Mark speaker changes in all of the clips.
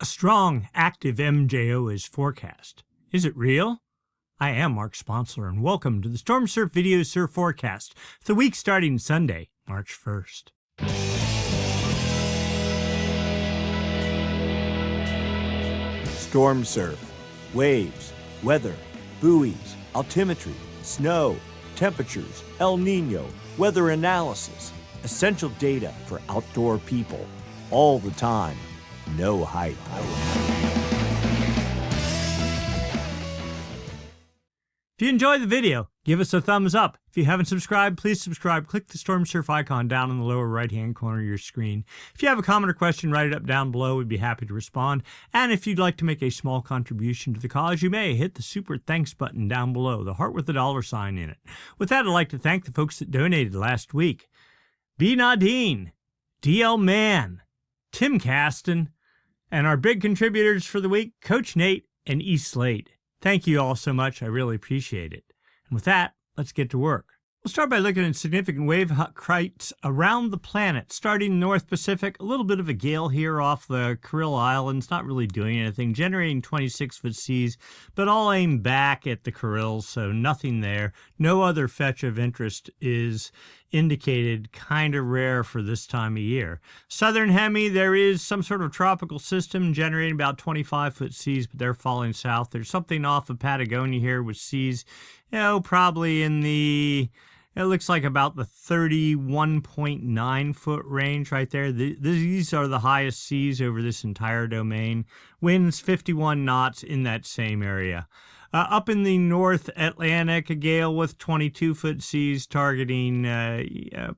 Speaker 1: A strong, active MJO is forecast. Is it real? I am Mark Sponsler, and welcome to the Stormsurf Video Surf Forecast for the week starting Sunday, March 1st.
Speaker 2: Stormsurf, waves, weather, buoys, altimetry, snow, temperatures, El Nino, weather analysis, essential data for outdoor people, all the time. No hype.
Speaker 1: If you enjoyed the video, give us a thumbs up. If you haven't subscribed, please subscribe. Click the Stormsurf icon down in the lower right-hand corner of your screen. If you have a comment or question, write it up down below. We'd be happy to respond. And if you'd like to make a small contribution to the cause, you may hit the super thanks button down below, the heart with the $sign in it. With that, I'd like to thank the folks that donated last week. B. Nadine, DL Man, Tim Caston, and our big contributors for the week, Coach Nate and E. Slate. Thank you all so much. I really appreciate it. And with that, let's get to work. We'll start by looking at significant wave heights around the planet, starting North Pacific. A little bit of a gale here off the Kuril Islands, not really doing anything, generating 26-foot seas, but all aimed back at the Kurils, so nothing there. No other fetch of interest is indicated, kind of rare for this time of year. Southern Hemi, there is some sort of tropical system generating about 25-foot seas, but they're falling south. There's something off of Patagonia here with seas, probably in the, it looks like about the 31.9 foot range right there. These are the highest seas over this entire domain. Winds 51 knots in that same area. Up in the North Atlantic, a gale with 22-foot seas targeting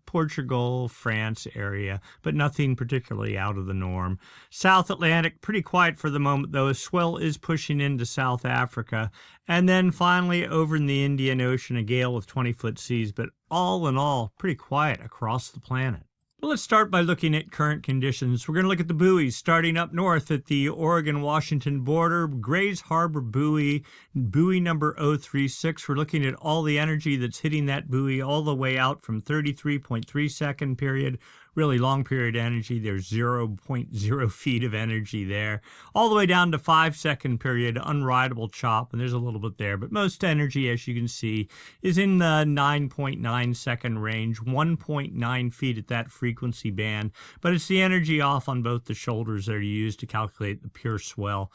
Speaker 1: Portugal, France area, but nothing particularly out of the norm. South Atlantic, pretty quiet for the moment, though. A swell is pushing into South Africa. And then finally, over in the Indian Ocean, a gale with 20-foot seas, but all in all, pretty quiet across the planet. Well, let's start by looking at current conditions. We're going to look at the buoys starting up north at the Oregon-Washington border. Grays Harbor buoy, buoy number 036. We're looking at all the energy that's hitting that buoy all the way out from 33.3 second period. Really long period energy. There's 0.0 feet of energy there. All the way down to 5 second period, unrideable chop, and there's a little bit there. But most energy, as you can see, is in the 9.9 second range, 1.9 feet at that frequency band. But it's the energy off on both the shoulders that are used to calculate the pure swell.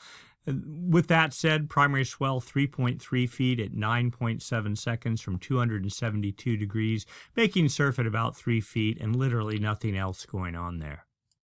Speaker 1: With that said, primary swell 3.3 feet at 9.7 seconds from 272 degrees, making surf at about 3 feet and literally nothing else going on there.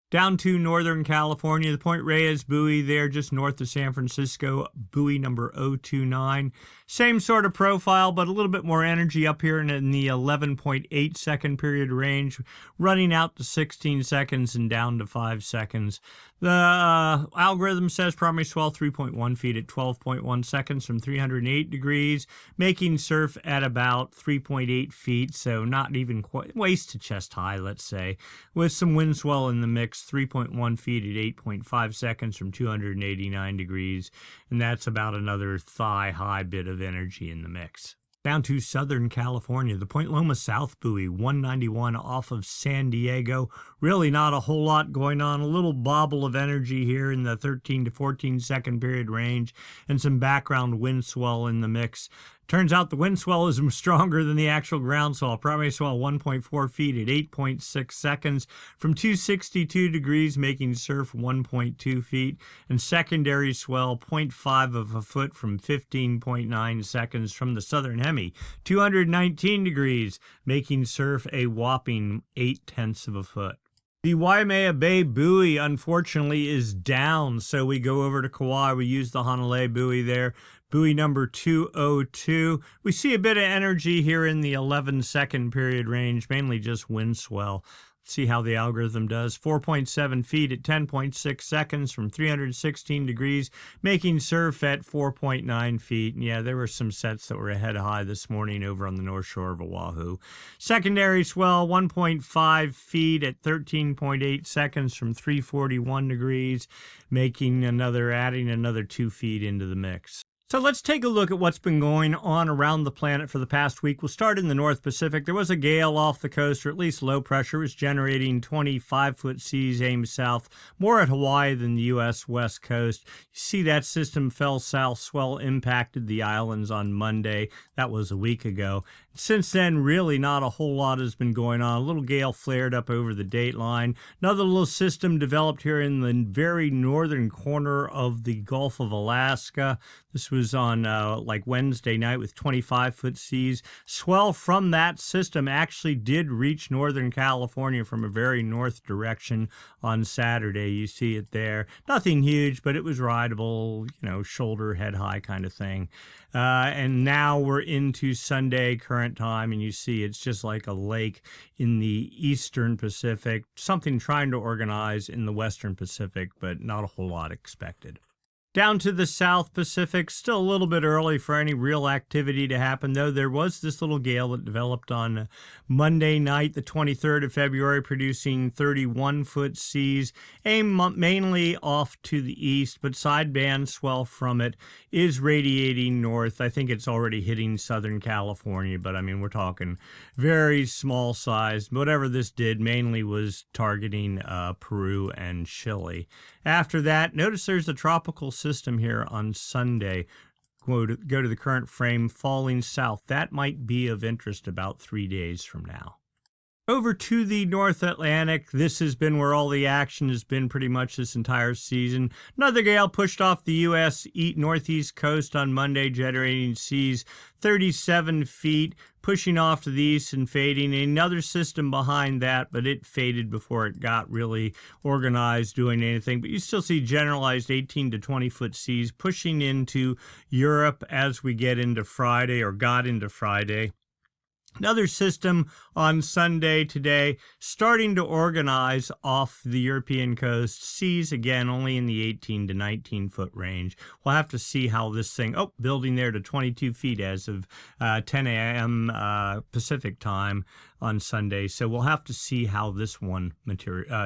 Speaker 1: Down to Northern California, the Point Reyes buoy there just north of San Francisco, buoy number 029. Same sort of profile, but a little bit more energy up here in the 11.8 second period range, running out to 16 seconds and down to 5 seconds. The algorithm says primary swell 3.1 feet at 12.1 seconds from 308 degrees, making surf at about 3.8 feet, so not even quite waist to chest high, let's say, with some wind swell in the mix, 3.1 feet at 8.5 seconds from 289 degrees, and that's about another thigh-high bit of energy in the mix. Down to Southern California, the Point Loma South buoy, 191 off of San Diego. Really not a whole lot going on. A little bobble of energy here in the 13 to 14 second period range and some background wind swell in the mix. Turns out the wind swell is stronger than the actual ground swell. Primary swell 1.4 feet at 8.6 seconds from 262 degrees, making surf 1.2 feet. And secondary swell 0.5 of a foot from 15.9 seconds from the Southern Hemi, 219 degrees, making surf a whopping 0.8 of a foot. The Waimea Bay buoy, unfortunately, is down, so we go over to Kauai. We use the Honolulu buoy there. Buoy number 202. We see a bit of energy here in the 11 second period range, mainly just wind swell. Let's see how the algorithm does. 4.7 feet at 10.6 seconds from 316 degrees, making surf at 4.9 feet. And yeah, there were some sets that were ahead high this morning over on the north shore of Oahu. Secondary swell 1.5 feet at 13.8 seconds from 341 degrees, adding another 2 feet into the mix. So let's take a look at what's been going on around the planet for the past week. We'll start in the North Pacific. There was a gale off the coast, or at least low pressure, was generating 25-foot seas aimed south, more at Hawaii than the U.S. West Coast. You see that system fell south, swell impacted the islands on Monday. That was a week ago. Since then, really not a whole lot has been going on. A little gale flared up over the dateline. Another little system developed here in the very northern corner of the Gulf of Alaska. This was on like Wednesday night with 25-foot seas. Swell from that system actually did reach northern California from a very north direction on Saturday. You see it there. Nothing huge, but it was rideable, shoulder, head high kind of thing. And now we're into Sunday current time, and you see it's just like a lake in the eastern Pacific, something trying to organize in the western Pacific, but not a whole lot expected. Down to the South Pacific, still a little bit early for any real activity to happen, though there was this little gale that developed on Monday night, the 23rd of February, producing 31-foot seas, aimed mainly off to the east, but sideband swell from it is radiating north. I think it's already hitting Southern California, but we're talking very small size. Whatever this did mainly was targeting Peru and Chile. After that, notice there's a tropical system here on Sunday. Go to the current frame, falling south. That might be of interest about 3 days from now. Over to the North Atlantic, this has been where all the action has been pretty much this entire season. Another gale pushed off the U.S. northeast coast on Monday, generating seas 37 feet, pushing off to the east and fading. Another system behind that, but it faded before it got really organized doing anything. But you still see generalized 18 to 20-foot seas pushing into Europe as we get into Friday, or got into Friday. Another system on Sunday today, starting to organize off the European coast. Seas, again, only in the 18 to 19-foot range. We'll have to see how this thing, building there to 22 feet as of 10 a.m. Pacific time on Sunday. So we'll have to see how this one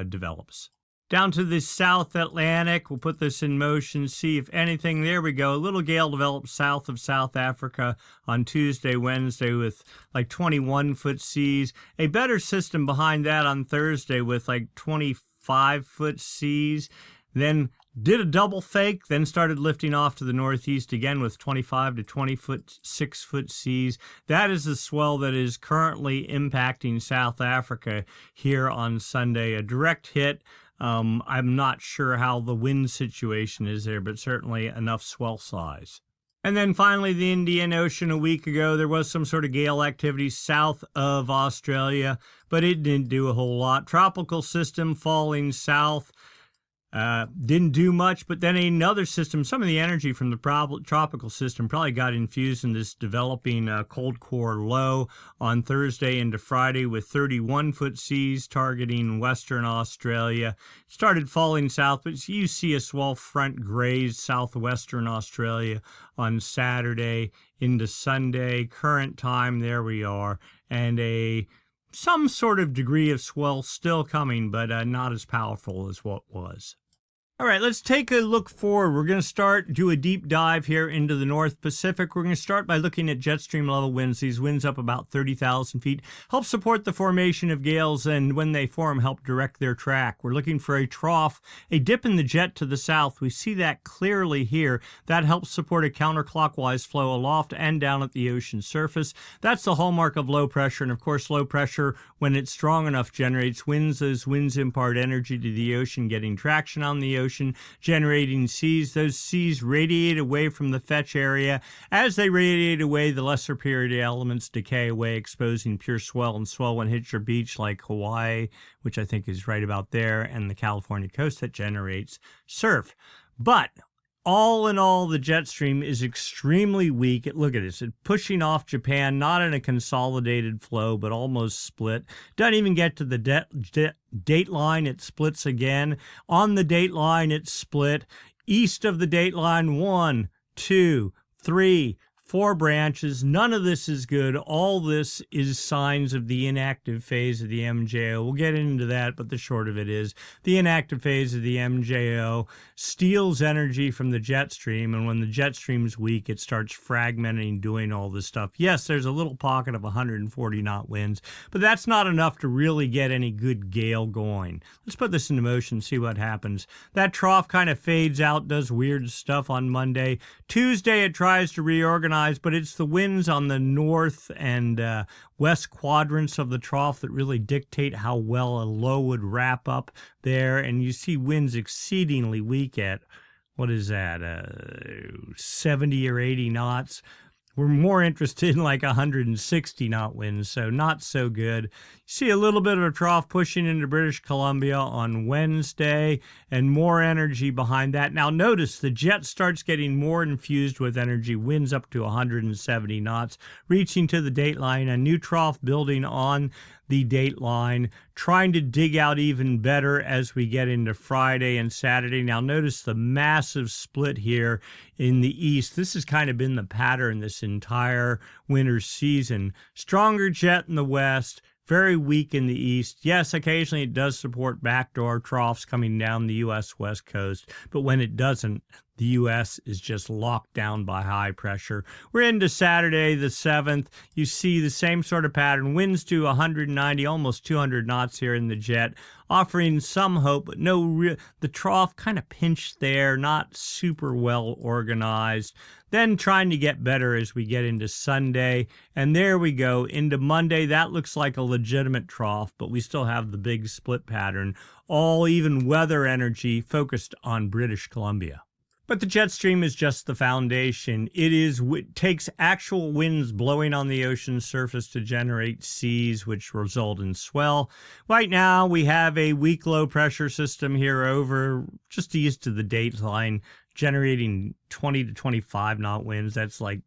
Speaker 1: develops. Down to the South Atlantic, we'll put this in motion, see if anything. There we go. A little gale developed south of South Africa on Tuesday, Wednesday with like 21-foot seas. A better system behind that on Thursday with like 25-foot seas. Then did a double fake, then started lifting off to the northeast again with 25 to 20-foot, 6-foot seas. That is the swell that is currently impacting South Africa here on Sunday. A direct hit. I'm not sure how the wind situation is there, but certainly enough swell size. And then finally, the Indian Ocean. A week ago, there was some sort of gale activity south of Australia, but it didn't do a whole lot. Tropical system falling south. Didn't do much, but then another system, some of the energy from the tropical system probably got infused in this developing cold core low on Thursday into Friday with 31-foot seas targeting Western Australia. It started falling south, but you see a swell front graze southwestern Australia on Saturday into Sunday. Current time, there we are, and some sort of degree of swell still coming, but not as powerful as what was. All right, let's take a look forward. We're going to do a deep dive here into the North Pacific. We're going to start by looking at Jetstream level winds. These winds up about 30,000 feet help support the formation of gales, and when they form, help direct their track. We're looking for a trough, a dip in the jet to the south. We see that clearly here. That helps support a counterclockwise flow aloft and down at the ocean surface. That's the hallmark of low pressure, and of course, low pressure, when it's strong enough, generates winds. Those winds impart energy to the ocean, getting traction on the ocean, generating seas. Those seas radiate away from the fetch area. As they radiate away, the lesser period elements decay away, exposing pure swell, and swell when hits your beach like Hawaii, which I think is right about there, and the California coast, that generates surf. But all in all, the jet stream is extremely weak. Look at this. It's pushing off Japan, not in a consolidated flow, but almost split. Doesn't even get to the date line. It splits again. On the date line, it's split. East of the date line, 1, 2, 3, 4 branches. None of this is good. All this is signs of the inactive phase of the MJO. We'll get into that, but the short of it is the inactive phase of the MJO steals energy from the jet stream, and when the jet stream's weak, it starts fragmenting, doing all this stuff. Yes, there's a little pocket of 140 knot winds, but that's not enough to really get any good gale going. Let's put this into motion, see what happens. That trough kind of fades out, does weird stuff on Monday. Tuesday, it tries to reorganize, but it's the winds on the north and west quadrants of the trough that really dictate how well a low would wrap up there. And you see winds exceedingly weak at, what is that, 70 or 80 knots. We're more interested in like 160 knot winds, so not so good. You see a little bit of a trough pushing into British Columbia on Wednesday and more energy behind that. Now notice the jet starts getting more infused with energy, winds up to 170 knots, reaching to the dateline, a new trough building on the dateline, trying to dig out even better as we get into Friday and Saturday. Now notice the massive split here in the east. This has kind of been the pattern this entire winter season. Stronger jet in the west, very weak in the east. Yes, occasionally it does support backdoor troughs coming down the U.S. west coast, but when it doesn't, the U.S. is just locked down by high pressure. We're into Saturday the 7th. You see the same sort of pattern. Winds to 190, almost 200 knots here in the jet, offering some hope, but no real. The trough kind of pinched there, not super well organized. Then trying to get better as we get into Sunday. And there we go. Into Monday, that looks like a legitimate trough, but we still have the big split pattern. All even weather energy focused on British Columbia. But the jet stream is just the foundation. It takes actual winds blowing on the ocean surface to generate seas, which result in swell. Right now, we have a weak low pressure system here over just east of the dateline, generating 20 to 25 knot winds. That's like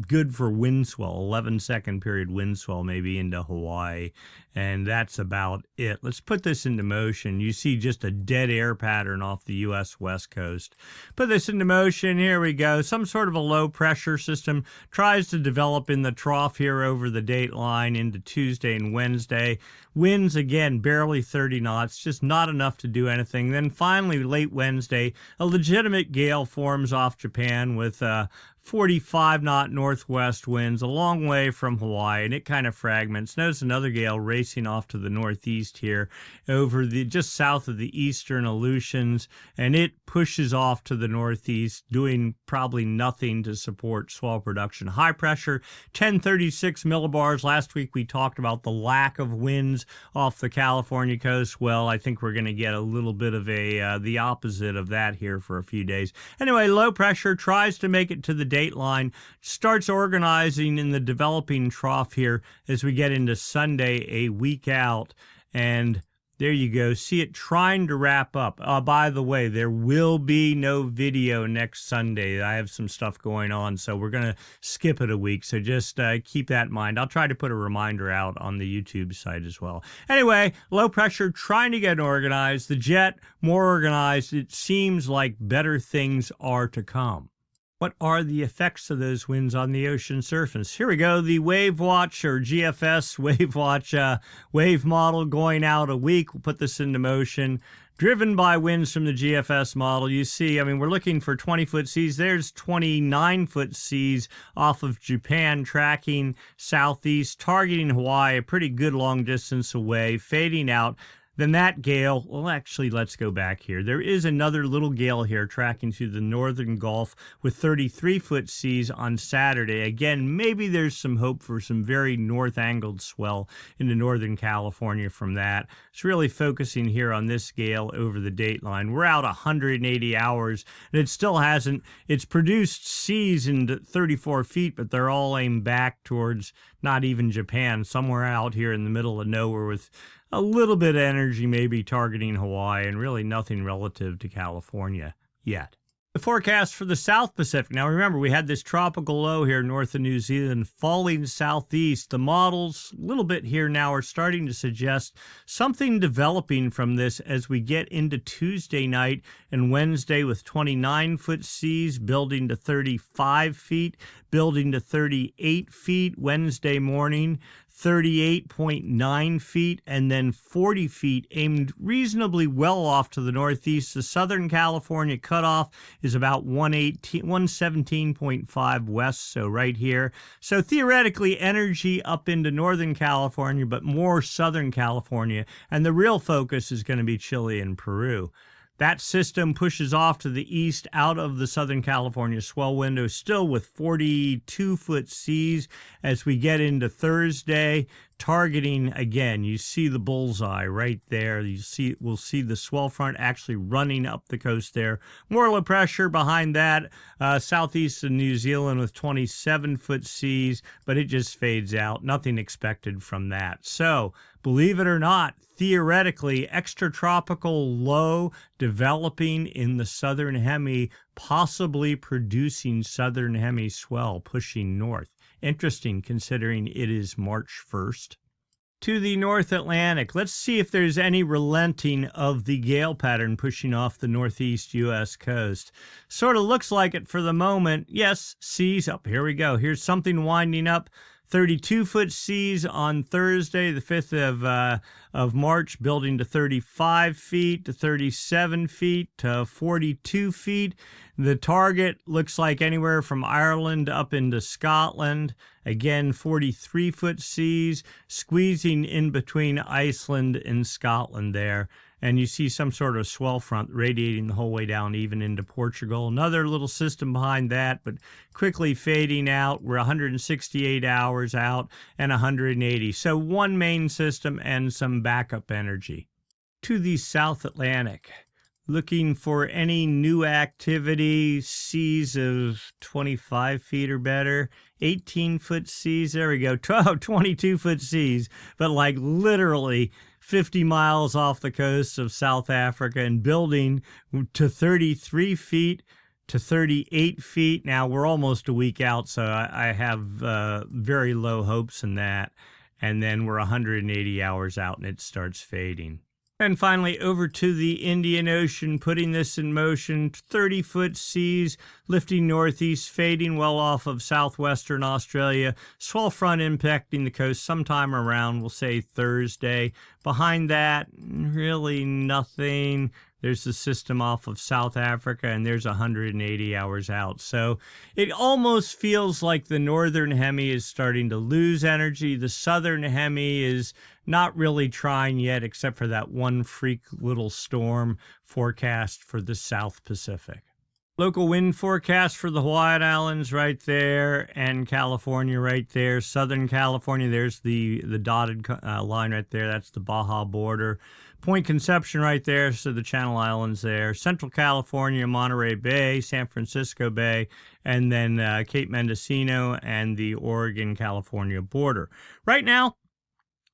Speaker 1: good for wind swell, 11-second period wind swell maybe into Hawaii, and that's about it. Let's put this into motion. You see just a dead air pattern off the U.S. west coast. Put this into motion. Here we go. Some sort of a low pressure system tries to develop in the trough here over the dateline into Tuesday and Wednesday. Winds, again, barely 30 knots, just not enough to do anything. Then finally, late Wednesday, a legitimate gale forms off Japan with 45 knot northwest winds a long way from Hawaii, and it kind of fragments. Notice another gale racing off to the northeast here over the just south of the eastern Aleutians, and it pushes off to the northeast, doing probably nothing to support swell production. High pressure, 1036 millibars. Last week we talked about the lack of winds off the California coast. Well, I think we're going to get a little bit of the opposite of that here for a few days. Anyway, low pressure tries to make it to the dateline, starts organizing in the developing trough here as we get into Sunday, a week out, and there you go. See it trying to wrap up. By the way, there will be no video next Sunday. I have some stuff going on, so we're going to skip it a week. So just keep that in mind. I'll try to put a reminder out on the YouTube site as well. Anyway, low pressure trying to get organized. The jet more organized. It seems like better things are to come. What are the effects of those winds on the ocean surface? Here we go, the Wave Watch or GFS Wave Watch wave model going out a week. We'll put this into motion. Driven by winds from the GFS model, you see, I mean, we're looking for 20-foot seas. There's 29-foot seas off of Japan, tracking southeast, targeting Hawaii, a pretty good long distance away, fading out. Then that gale, well, actually, let's go back here. There is another little gale here tracking through the northern Gulf with 33-foot seas on Saturday. Again, maybe there's some hope for some very north-angled swell into Northern California from that. It's really focusing here on this gale over the dateline. We're out 180 hours, and it still hasn't. It's produced seas into 34 feet, but they're all aimed back towards not even Japan, somewhere out here in the middle of nowhere with a little bit of energy maybe targeting Hawaii and really nothing relative to California yet. The forecast for the South Pacific. Now remember, we had this tropical low here north of New Zealand falling southeast. The models, a little bit here now, are starting to suggest something developing from this as we get into Tuesday night and Wednesday with 29-foot seas building to 35 feet, building to 38 feet Wednesday morning, 38.9 feet, and then 40 feet aimed reasonably well off to the northeast. The Southern California cutoff is about 117.5 west, so right here. So theoretically, energy up into Northern California, but more Southern California, and the real focus is going to be Chile and Peru. That system pushes off to the east out of the Southern California swell window, still with 42-foot seas as we get into Thursday, targeting, again, you see the bullseye right there. We'll see the swell front actually running up the coast there. More low pressure behind that, southeast of New Zealand with 27-foot seas, but it just fades out. Nothing expected from that. So, believe it or not, theoretically, extratropical low developing in the southern hemi, possibly producing southern hemi swell pushing north. Interesting considering it is March 1st. To the North Atlantic, let's see if there's any relenting of the gale pattern pushing off the northeast U.S. coast. Sort of looks like it for the moment. Yes, seas up. Here we go. Here's something winding up. 32-foot seas on Thursday, the 5th of March, building to 35 feet, to 37 feet, to 42 feet. The target looks like anywhere from Ireland up into Scotland. Again, 43-foot seas, squeezing in between Iceland and Scotland there. And you see some sort of swell front radiating the whole way down even into Portugal. Another little system behind that, but quickly fading out. We're 168 hours out and 180. So one main system and some backup energy. To the South Atlantic, looking for any new activity, seas of 25 feet or better. 18-foot seas, there we go. 22-foot seas, but like literally 50 miles off the coast of South Africa and building to 33 feet to 38 feet. Now, we're almost a week out, so I have very low hopes in that. And then we're 180 hours out and it starts fading. And finally, over to the Indian Ocean, putting this in motion, 30-foot seas, lifting northeast, fading well off of southwestern Australia. Swell front impacting the coast sometime around, we'll say, Thursday. Behind that, really nothing. There's the system off of South Africa, and there's 180 hours out. So it almost feels like the northern hemi is starting to lose energy. The southern hemi is not really trying yet, except for that one freak little storm forecast for the South Pacific. Local wind forecast for the Hawaiian Islands right there, and California right there. Southern California, there's the dotted line right there. That's the Baja border. Point Conception right there, so the Channel Islands there. Central California, Monterey Bay, San Francisco Bay, and then Cape Mendocino and the Oregon-California border. Right now,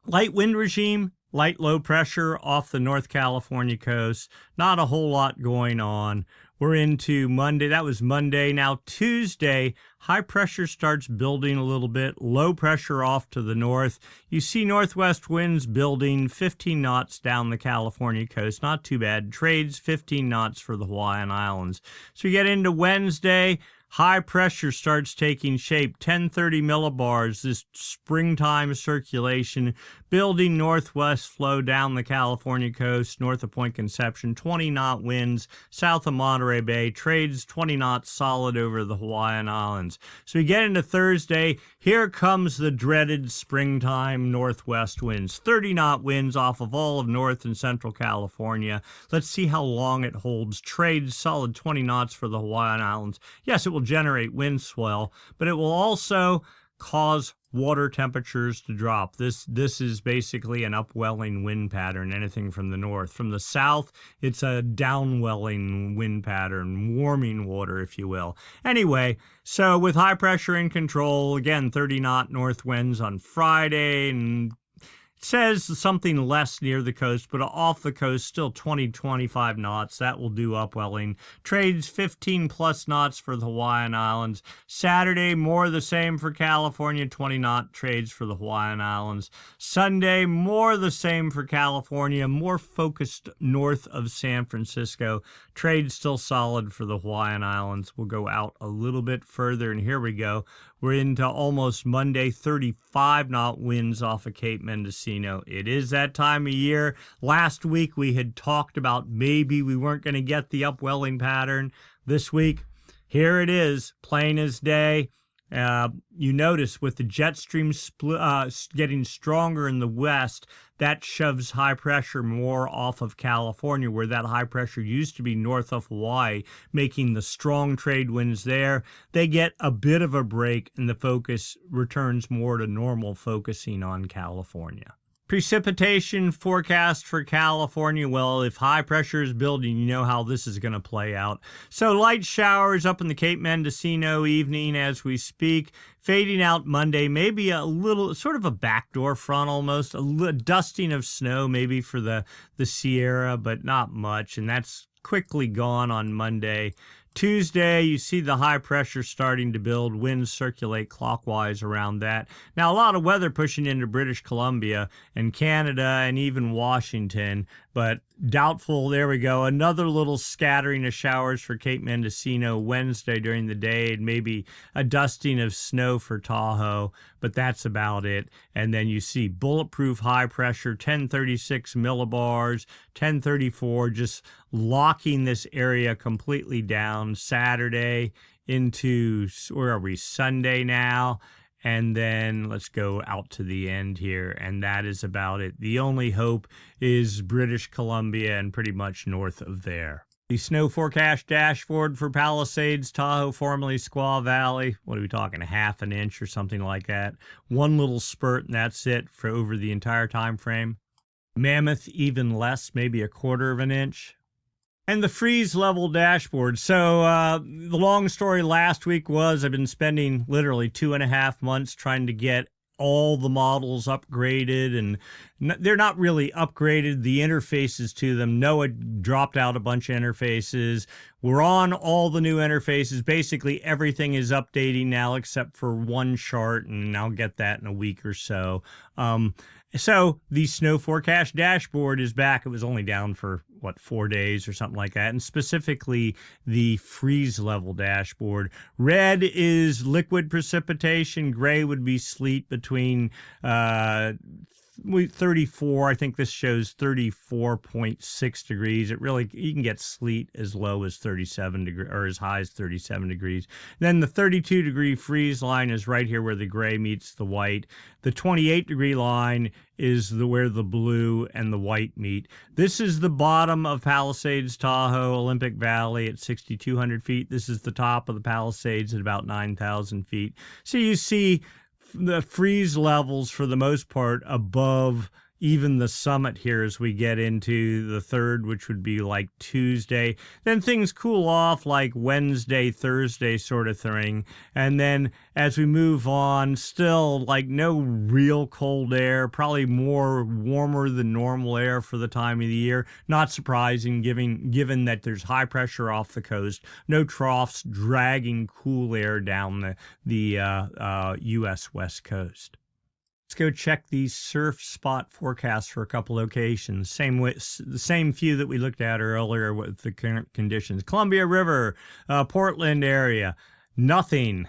Speaker 1: light wind regime, light low pressure off the North California coast. Not a whole lot going on. We're into Monday. That was Monday. Now Tuesday, high pressure starts building a little bit. Low pressure off to the north. You see northwest winds building 15 knots down the California coast. Not too bad. Trades 15 knots for the Hawaiian Islands. So we get into Wednesday. High pressure starts taking shape, 1030 millibars, this springtime circulation, building northwest flow down the California coast, north of Point Conception, 20-knot winds, south of Monterey Bay, trades 20 knots solid over the Hawaiian Islands. So we get into Thursday, here comes the dreaded springtime northwest winds, 30-knot winds off of all of North and Central California. Let's see how long it holds. Trades solid 20 knots for the Hawaiian Islands. Yes, it will generate wind swell, but it will also cause water temperatures to drop. This is basically an upwelling wind pattern, anything from the north. From the south, it's a downwelling wind pattern, warming water, if you will. Anyway, so with high pressure in control, again, 30-knot north winds on Friday, and It says something less near the coast, but off the coast, still 20-25 knots. That will do upwelling. Trades 15+ knots for the Hawaiian Islands. Saturday, more of the same for California, 20-knot trades for the Hawaiian Islands. Sunday, more of the same for California, more focused north of San Francisco. Trade still solid for the Hawaiian Islands. We'll go out a little bit further, and here we go. We're into almost Monday, 35-knot winds off of Cape Mendocino. It is that time of year. Last week we had talked about maybe we weren't going to get the upwelling pattern. This week, here it is, plain as day. You notice with the Jetstream getting stronger in the west, that shoves high pressure more off of California, where that high pressure used to be north of Hawaii, making the strong trade winds there. They get a bit of a break, and the focus returns more to normal, focusing on California. Precipitation forecast for California. Well, if high pressure is building, you know how this is going to play out. So light showers up in the Cape Mendocino evening as we speak. Fading out Monday, maybe a little, sort of a backdoor front almost, a dusting of snow maybe for the Sierra, but not much. And that's quickly gone on Monday. Tuesday, you see the high pressure starting to build. Winds circulate clockwise around that. Now, a lot of weather pushing into British Columbia and Canada and even Washington, but doubtful. There we go. Another little scattering of showers for Cape Mendocino Wednesday during the day, and maybe a dusting of snow for Tahoe, but that's about it. And then you see bulletproof high pressure, 1036 millibars, 1034, just locking this area completely down. Saturday into, where are we, Sunday now? And then let's go out to the end here, and that is about it. The only hope is British Columbia and pretty much north of there. The snow forecast dashboard for Palisades, Tahoe, formerly Squaw Valley. What are we talking, a half an inch or something like that? One little spurt, and that's it for over the entire time frame. Mammoth, even less, maybe a quarter of an inch. And the freeze level dashboard. So the long story last week was I've been spending literally 2.5 months trying to get all the models upgraded, and they're not really upgraded, the interfaces to them. NOAA dropped out a bunch of interfaces. We're on all the new interfaces. Basically everything is updating now except for one chart, and I'll get that in a week or so. So the snow forecast dashboard is back. It was only down for, 4 days or something like that. And specifically the freeze level dashboard. Red is liquid precipitation. Gray would be sleet between 34. I think this shows 34.6 degrees. It really, you can get sleet as low as 37 degrees or as high as 37 degrees. Then the 32-degree freeze line is right here where the gray meets the white. The 28-degree line is where the blue and the white meet. This is the bottom of Palisades, Tahoe, Olympic Valley at 6,200 feet. This is the top of the Palisades at about 9,000 feet. So you see the freeze levels for the most part above even the summit here as we get into the 3rd, which would be like Tuesday. Then things cool off like Wednesday, Thursday sort of thing. And then as we move on, still like no real cold air, probably more warmer than normal air for the time of the year. Not surprising given that there's high pressure off the coast, no troughs dragging cool air down the U.S. West Coast. Let's go check these surf spot forecasts for a couple locations. The same few that we looked at earlier with the current conditions. Columbia River, Portland area, nothing.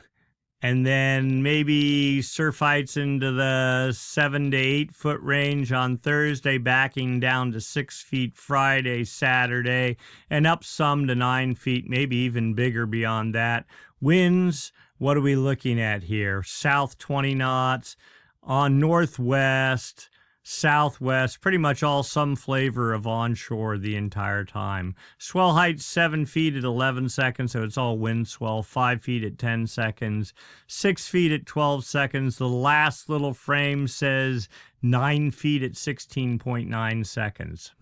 Speaker 1: And then maybe surf heights into the 7 to 8 foot range on Thursday, backing down to 6 feet Friday, Saturday, and up some to 9 feet, maybe even bigger beyond that. Winds, what are we looking at here? South 20 knots. On northwest, southwest, pretty much all some flavor of onshore the entire time. Swell height 7 feet at 11 seconds, so it's all wind swell. 5 feet at 10 seconds, 6 feet at 12 seconds. The last little frame says 9 feet at 16.9 seconds.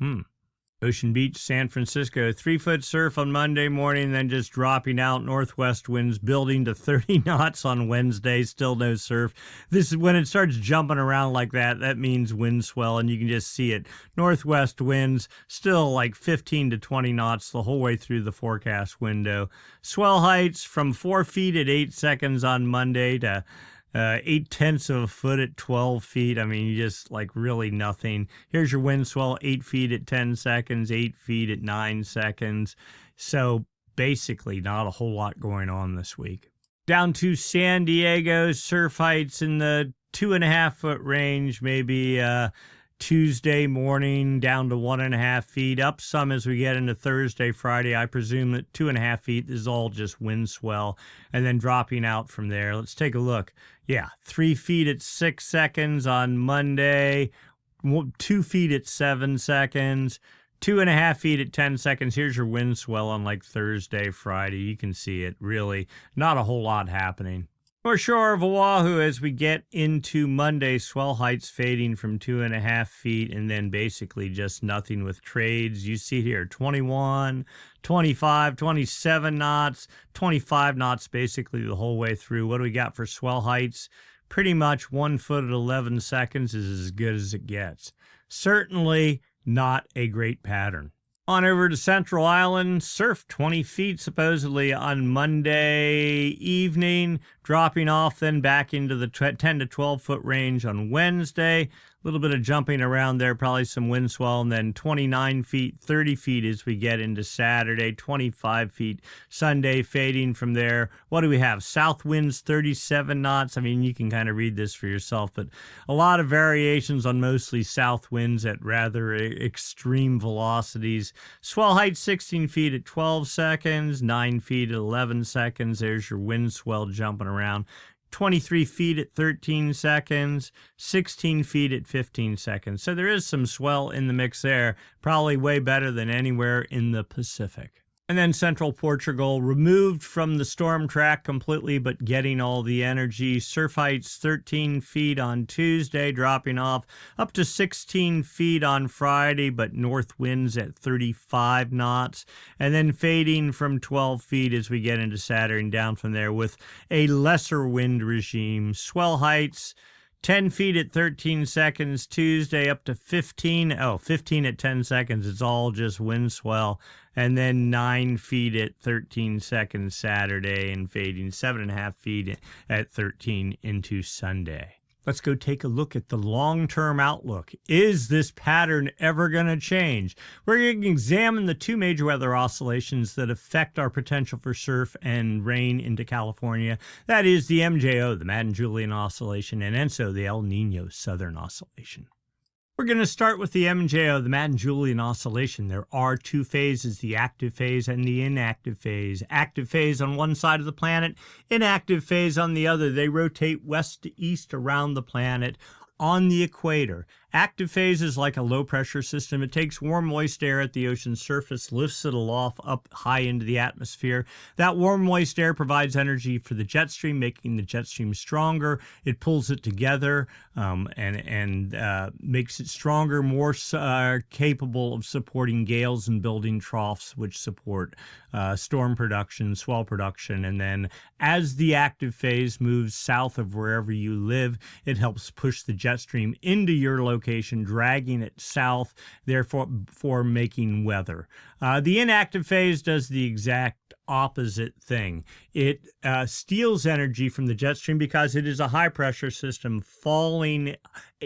Speaker 1: Ocean Beach, San Francisco, 3-foot surf on Monday morning, then just dropping out. Northwest winds building to 30 knots on Wednesday, still no surf. This is when it starts jumping around like that. That means wind swell, and you can just see it. Northwest winds still like 15 to 20 knots the whole way through the forecast window. Swell heights from 4 feet at 8 seconds on Monday to 0.8 of a foot at 12 feet. I mean, just like really nothing. Here's your wind swell, 8 feet at 10 seconds, 8 feet at 9 seconds. So basically not a whole lot going on this week. Down to San Diego, surf heights in the 2.5 foot range, maybe Tuesday morning down to 1.5 feet, up some as we get into Thursday, Friday. I presume that 2.5 feet is all just wind swell, and then dropping out from there. Let's take a look. Yeah, 3 feet at 6 seconds on Monday, 2 feet at 7 seconds, 2.5 feet at 10 seconds. Here's your wind swell on like Thursday, Friday. You can see it. Really not a whole lot happening. North shore of Oahu as we get into Monday, swell heights fading from 2.5 feet, and then basically just nothing with trades. You see here 21, 25, 27 knots, 25 knots basically the whole way through. What do we got for swell heights? Pretty much 1 foot at 11 seconds is as good as it gets. Certainly not a great pattern. On over to Central Island, surf 20 feet supposedly on Monday evening, dropping off then back into the 10 to 12 foot range on Wednesday. A little bit of jumping around there, probably some wind swell, and then 29 feet, 30 feet as we get into Saturday, 25 feet Sunday, fading from there. What do we have? South winds 37 knots. I mean, you can kind of read this for yourself, but a lot of variations on mostly south winds at rather extreme velocities. Swell height 16 feet at 12 seconds, 9 feet at 11 seconds. There's your wind swell jumping around. 23 feet at 13 seconds, 16 feet at 15 seconds. So there is some swell in the mix there, probably way better than anywhere in the Pacific. And then central Portugal, removed from the storm track completely, but getting all the energy. Surf heights 13 feet on Tuesday, dropping off up to 16 feet on Friday, but north winds at 35 knots. And then fading from 12 feet as we get into Saturday and down from there with a lesser wind regime. Swell heights 10 feet at 13 seconds Tuesday, up to 15 at 10 seconds. It's all just wind swell. And then 9 feet at 13 seconds Saturday, and fading 7.5 feet at 13 into Sunday. Let's go take a look at the long-term outlook. Is this pattern ever going to change? We're going to examine the two major weather oscillations that affect our potential for surf and rain into California. That is the MJO, the Madden-Julian Oscillation, and ENSO, the El Nino Southern Oscillation. We're going to start with the MJO, the Madden-Julian Oscillation. There are two phases, the active phase and the inactive phase. Active phase on one side of the planet, inactive phase on the other. They rotate west to east around the planet on the equator. Active phase is like a low-pressure system. It takes warm, moist air at the ocean's surface, lifts it aloft up high into the atmosphere. That warm, moist air provides energy for the jet stream, making the jet stream stronger. It pulls it together and makes it stronger, more capable of supporting gales and building troughs, which support storm production, swell production. And then as the active phase moves south of wherever you live, it helps push the jet stream into your location, dragging it south, therefore making weather. The inactive phase does the exact opposite thing. It steals energy from the jet stream because it is a high pressure system falling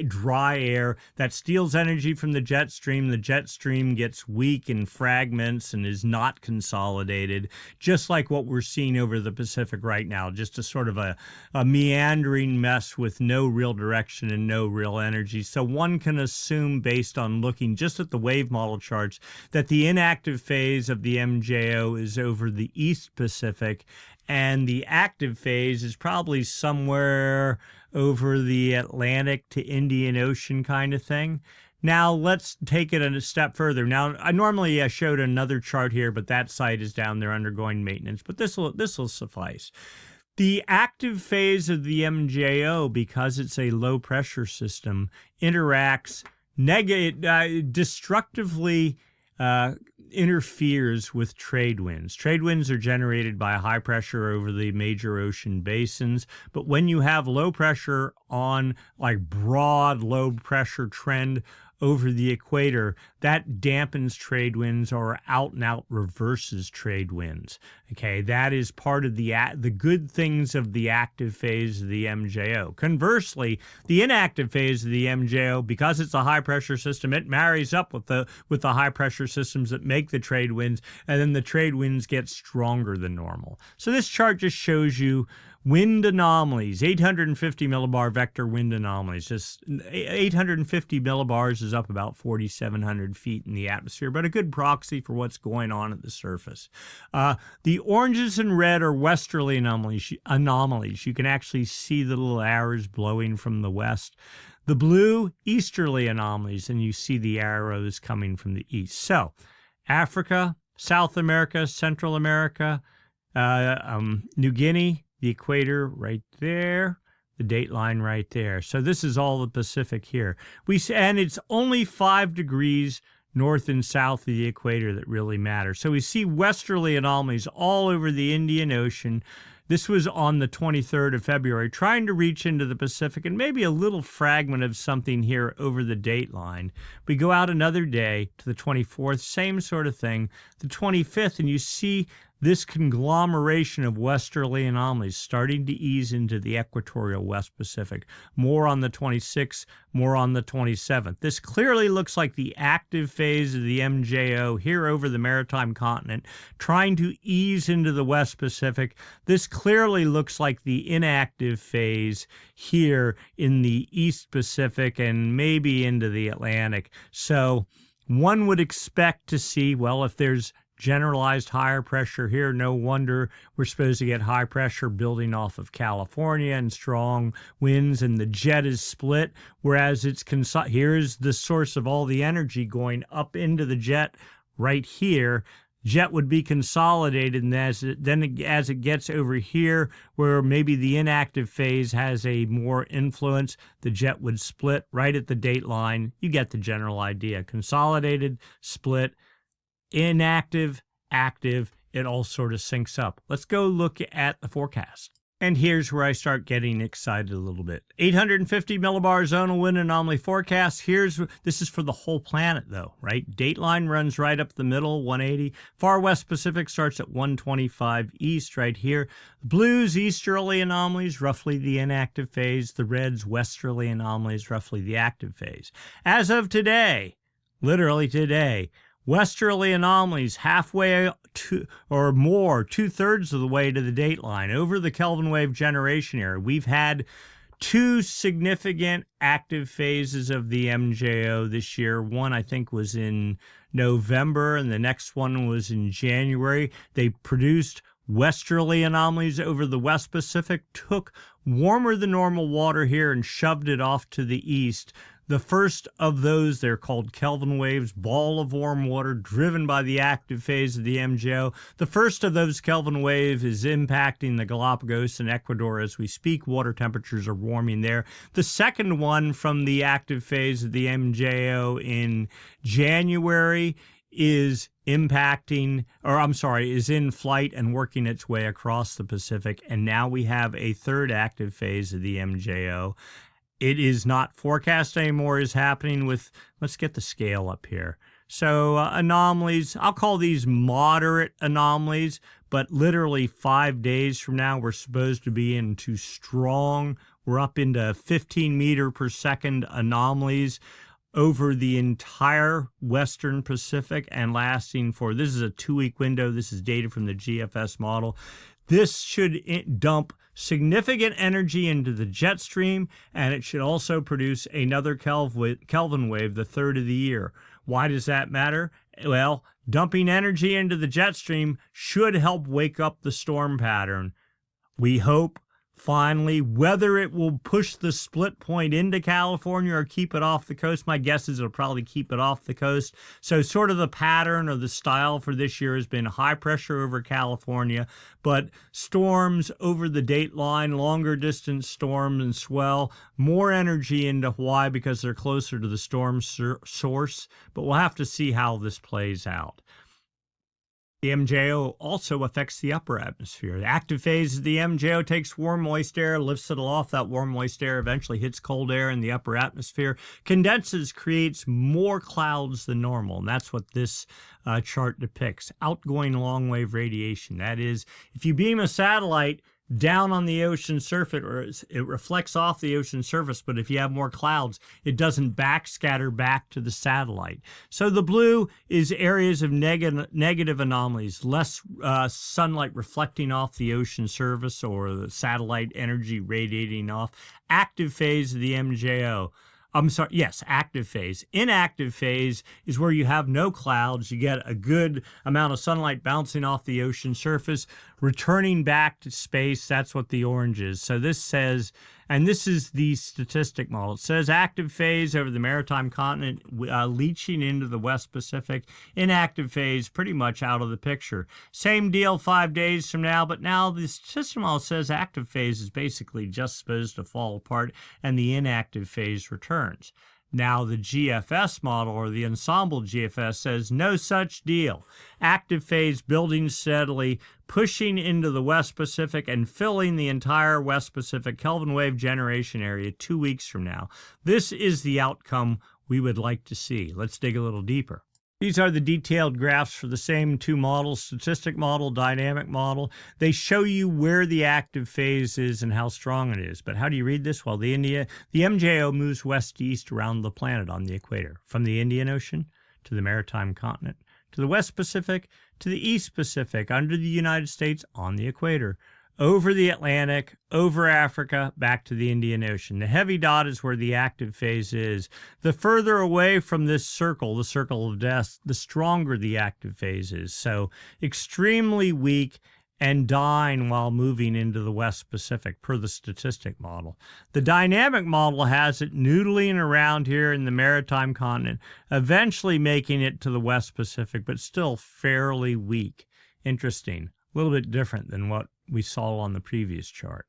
Speaker 1: dry air that steals energy from the jet stream. The jet stream gets weak in fragments and is not consolidated, just like what we're seeing over the Pacific right now, just a sort of a meandering mess with no real direction and no real energy. So one can assume, based on looking just at the wave model charts, that the inactive phase of the MJO is over the East Pacific, and the active phase is probably somewhere over the Atlantic to Indian Ocean kind of thing. Now let's take it a step further. Now I normally showed another chart here, but that site is down there undergoing maintenance, but this will suffice. The active phase of the MJO, because it's a low pressure system, interacts destructively interferes with trade winds. Trade winds are generated by high pressure over the major ocean basins, but when you have low pressure on like broad low pressure trend over the equator, that dampens trade winds or out and out reverses trade winds. Okay, that is part of the good things of the active phase of the MJO. Conversely, the inactive phase of the MJO, because it's a high pressure system, it marries up with the high pressure systems that make the trade winds, and then the trade winds get stronger than normal. So this chart just shows you wind anomalies, 850 millibar vector wind anomalies. Just 850 millibars is up about 4,700 feet in the atmosphere, but a good proxy for what's going on at the surface. The oranges and red are westerly anomalies. You can actually see the little arrows blowing from the west. The blue, easterly anomalies, and you see the arrows coming from the east. So Africa, South America, Central America, New Guinea, the equator right there, the date line right there. So this is all the Pacific here. And it's only 5 degrees north and south of the equator that really matter. So we see westerly anomalies all over the Indian Ocean. This was on the 23rd of February, trying to reach into the Pacific, and maybe a little fragment of something here over the date line. We go out another day to the 24th, same sort of thing, the 25th, and you see this conglomeration of westerly anomalies starting to ease into the equatorial West Pacific. More on the 26th, more on the 27th. This clearly looks like the active phase of the MJO here over the maritime continent, trying to ease into the West Pacific. This clearly looks like the inactive phase here in the East Pacific and maybe into the Atlantic. So one would expect to see, well, if there's generalized higher pressure here, no wonder we're supposed to get high pressure building off of California and strong winds, and the jet is split, whereas here's the source of all the energy going up into the jet right here. Jet would be consolidated, and as it gets over here, where maybe the inactive phase has a more influence, the jet would split right at the date line. You get the general idea. Consolidated, split, inactive, active, it all sort of syncs up. Let's go look at the forecast. And here's where I start getting excited a little bit. 850 millibar zonal wind anomaly forecast. This is for the whole planet though, right? Dateline runs right up the middle, 180. Far West Pacific starts at 125 east right here. Blues, easterly anomalies, roughly the inactive phase. The reds, westerly anomalies, roughly the active phase. As of today, literally today, westerly anomalies halfway to, or more, 2/3 of the way to the date line. Over the Kelvin wave generation era, we've had 2 significant active phases of the MJO this year. One, I think, was in November, and the next one was in January. They produced westerly anomalies over the West Pacific, took warmer than normal water here and shoved it off to the east. The first of those, they're called Kelvin waves, ball of warm water driven by the active phase of the MJO. The first of those Kelvin waves is impacting the Galapagos and Ecuador as we speak. Water temperatures are warming there. The second one from the active phase of the MJO in January is is in flight and working its way across the Pacific. And now we have a third active phase of the MJO. It is not forecast anymore, is happening with, let's get the scale up here. So anomalies, I'll call these moderate anomalies, but literally 5 days from now, we're supposed to be into strong, we're up into 15 meter per second anomalies over the entire Western Pacific and lasting for, this is a 2-week window. This is data from the GFS model. This should dump significant energy into the jet stream, and it should also produce another Kelvin wave, the third of the year. Why does that matter? Well, dumping energy into the jet stream should help wake up the storm pattern. We hope Finally, whether it will push the split point into California or keep it off the coast, my guess is it'll probably keep it off the coast. So sort of the pattern or the style for this year has been high pressure over California, but storms over the dateline, longer distance storms and swell, more energy into Hawaii because they're closer to the storm source, but we'll have to see how this plays out. The MJO also affects the upper atmosphere. The active phase of the MJO takes warm, moist air, lifts it aloft. That warm, moist air eventually hits cold air in the upper atmosphere, condenses, creates more clouds than normal. And that's what this chart depicts. Outgoing long wave radiation. That is, if you beam a satellite down on the ocean surface, it reflects off the ocean surface, but if you have more clouds, it doesn't backscatter back to the satellite. So the blue is areas of negative anomalies, less sunlight reflecting off the ocean surface or the satellite energy radiating off. Active phase of the MJO. Active phase. Inactive phase is where you have no clouds. You get a good amount of sunlight bouncing off the ocean surface, returning back to space. That's what the orange is. So this says, and this is the statistic model. It says active phase over the maritime continent, leaching into the West Pacific. Inactive phase pretty much out of the picture. Same deal 5 days from now, but now the statistic model says active phase is basically just supposed to fall apart and the inactive phase returns. Now the GFS model, or the ensemble GFS, says no such deal. Active phase building steadily, pushing into the West Pacific and filling the entire West Pacific Kelvin wave generation area 2 weeks from now. This is the outcome we would like to see. Let's dig a little deeper. These are the detailed graphs for the same two models, statistic model, dynamic model. They show you where the active phase is and how strong it is. But how do you read this? Well, the MJO moves west-east around the planet on the equator, from the Indian Ocean to the maritime continent, to the West Pacific, to the East Pacific, under the United States on the equator, over the Atlantic, over Africa, back to the Indian Ocean. The heavy dot is where the active phase is. The further away from this circle, the circle of death, the stronger the active phase is. So extremely weak and dying while moving into the West Pacific, per the statistic model. The dynamic model has it noodling around here in the maritime continent, eventually making it to the West Pacific, but still fairly weak. Interesting. A little bit different than what we saw on the previous chart.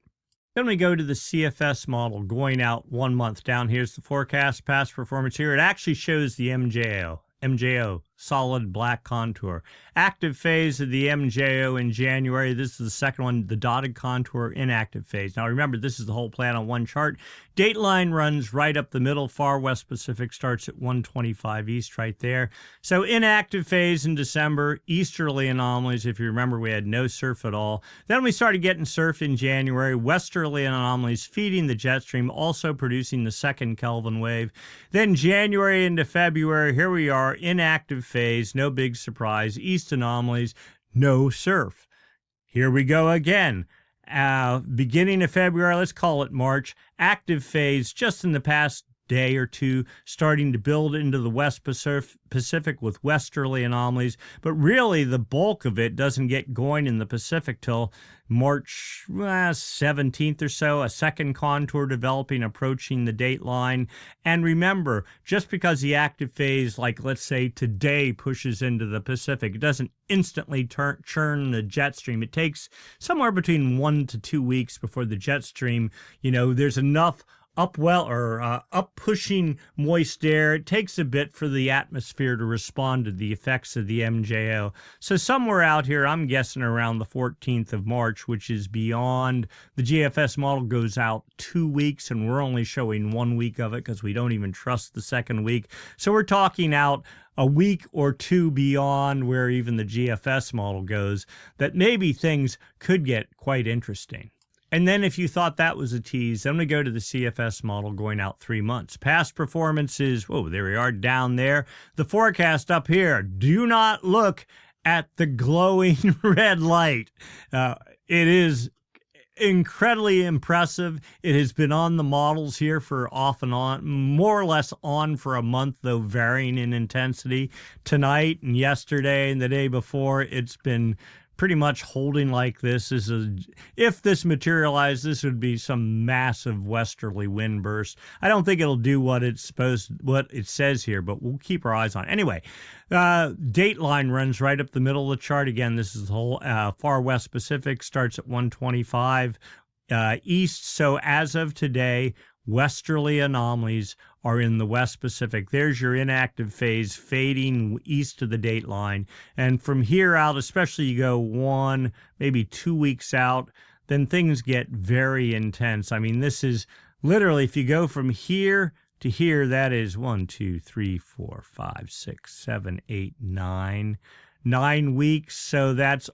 Speaker 1: Then we go to the CFS model going out 1 month. Down here's the forecast, past performance here. It actually shows the MJO, solid black contour. Active phase of the MJO in January. This is the second one, the dotted contour, inactive phase. Now remember, this is the whole plan on one chart. Dateline runs right up the middle, far West Pacific, starts at 125 east right there. So inactive phase in December, easterly anomalies. If you remember, we had no surf at all. Then we started getting surf in January, westerly anomalies feeding the jet stream, also producing the second Kelvin wave. Then January into February, here we are, inactive phase, no big surprise. East anomalies, no surf. Here we go again. Beginning of February, let's call it March, active phase just in the past day or two, starting to build into the West Pacific with westerly anomalies, but really the bulk of it doesn't get going in the Pacific till March 17th or so, a second contour developing, approaching the date line. And remember, just because the active phase, like let's say today, pushes into the Pacific, it doesn't instantly churn the jet stream. It takes somewhere between 1 to 2 weeks before the jet stream, there's enough up pushing moist air. It takes a bit for the atmosphere to respond to the effects of the MJO. So somewhere out here, I'm guessing around the 14th of March, which is beyond, the GFS model goes out 2 weeks, and we're only showing 1 week of it because we don't even trust the second week. So we're talking out a week or two beyond where even the GFS model goes, that maybe things could get quite interesting. And then if you thought that was a tease, then we go to the CFS model going out 3 months. Past performances, whoa, there we are down there. The forecast up here, do not look at the glowing red light. It is incredibly impressive. It has been on the models here for off and on, more or less on for a month, though varying in intensity. Tonight and yesterday and the day before, it's been pretty much holding like this. If this materialized, this would be some massive westerly wind burst. I don't think it'll do what it says here, but we'll keep our eyes on it. Anyway, date line runs right up the middle of the chart. Again, this is the whole far west Pacific, starts at 125 east. So as of today, westerly anomalies are in the West Pacific. There's your inactive phase fading east of the date line. And from here out, especially you go 1, maybe 2 weeks out, then things get very intense. I mean, this is literally, if you go from here to here, that is 1, 2, 3, 4, 5, 6, 7, 8, 9 weeks. So that's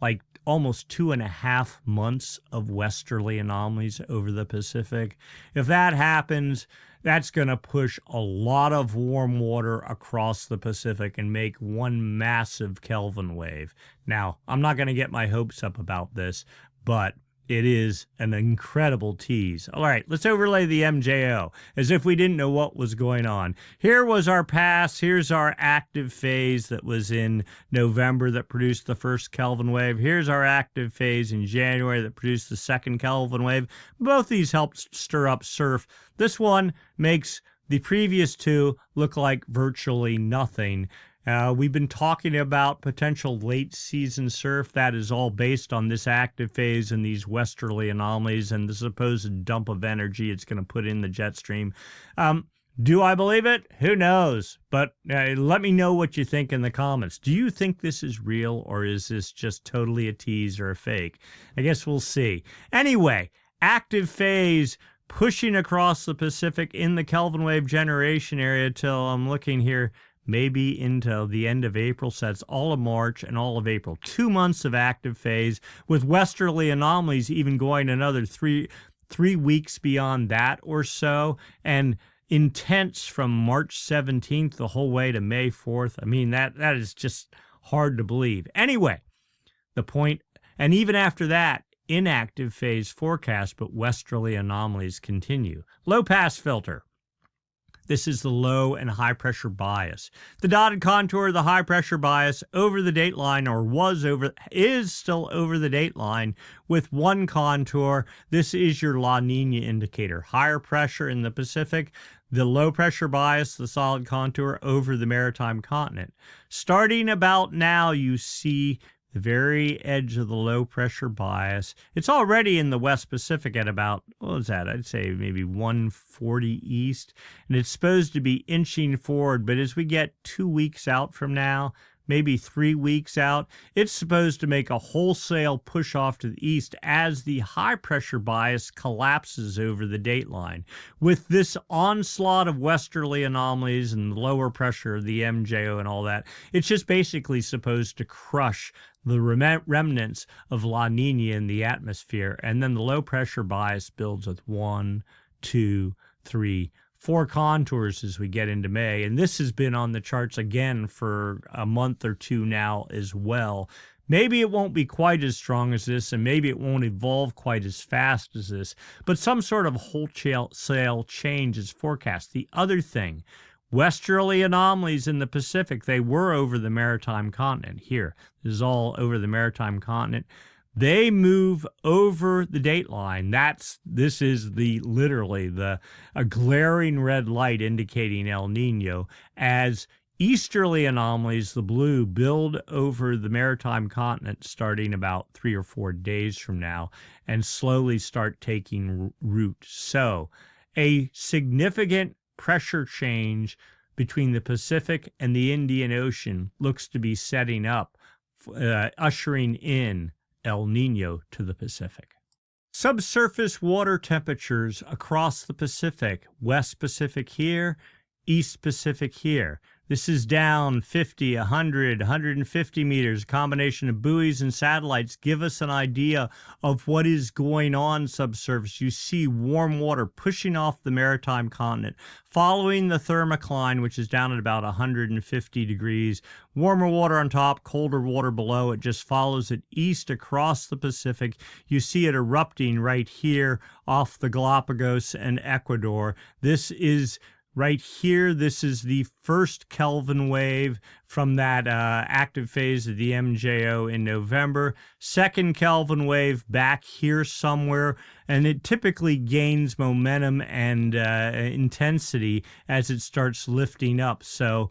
Speaker 1: like almost 2.5 months of westerly anomalies over the Pacific. If that happens, that's going to push a lot of warm water across the Pacific and make one massive Kelvin wave. Now, I'm not going to get my hopes up about this, but it is an incredible tease. All right, let's overlay the MJO as if we didn't know what was going on. Here was our pass. Here's our active phase that was in November that produced the first Kelvin wave. Here's our active phase in January that produced the second Kelvin wave. Both these helped stir up surf. This one makes the previous two look like virtually nothing. We've been talking about potential late season surf. That is all based on this active phase and these westerly anomalies and the supposed dump of energy it's going to put in the jet stream. Do I believe it? Who knows? But let me know what you think in the comments. Do you think this is real, or is this just totally a tease or a fake? I guess we'll see. Anyway, active phase pushing across the Pacific in the Kelvin wave generation area till I'm looking here, maybe into the end of April, so that's all of March and all of April. 2 months of active phase, with westerly anomalies even going another three weeks beyond that or so, and intense from March 17th the whole way to May 4th. I mean, that is just hard to believe. Anyway, the point, and even after that, inactive phase forecast, but westerly anomalies continue. Low pass filter. This is the low and high pressure bias. The dotted contour of the high pressure bias over the date line, or is still over the date line with one contour. This is your La Nina indicator. Higher pressure in the Pacific, the low pressure bias, the solid contour over the maritime continent. Starting about now, you see the very edge of the low pressure bias. It's already in the West Pacific at about, what was that? I'd say maybe 140 east. And it's supposed to be inching forward, but as we get 2 weeks out from now, maybe 3 weeks out, it's supposed to make a wholesale push off to the east as the high pressure bias collapses over the date line. With this onslaught of westerly anomalies and lower pressure, the MJO and all that, it's just basically supposed to crush the remnants of La Nina in the atmosphere, and then the low pressure bias builds with 1, 2, 3, 4 contours as we get into May. And this has been on the charts again for a month or two now as well. Maybe it won't be quite as strong as this, and maybe it won't evolve quite as fast as this, but some sort of wholesale change is forecast. The other thing, westerly anomalies in the Pacific, they were over the maritime continent. Here, this is all over the maritime continent. They move over the date line. This is literally a glaring red light indicating El Nino, as easterly anomalies, the blue, build over the maritime continent starting about 3 or 4 days from now and slowly start taking root. So a significant pressure change between the Pacific and the Indian Ocean looks to be setting up, ushering in El Nino to the Pacific. Subsurface water temperatures across the Pacific. West Pacific here, East Pacific here. This is down 50, 100, 150 meters. A combination of buoys and satellites give us an idea of what is going on subsurface. You see warm water pushing off the maritime continent, following the thermocline, which is down at about 150 degrees. Warmer water on top, colder water below. It just follows it east across the Pacific. You see it erupting right here off the Galapagos and Ecuador. This is Right here, this is the first Kelvin wave from that active phase of the MJO in November. Second Kelvin wave back here somewhere, and it typically gains momentum and intensity as it starts lifting up. So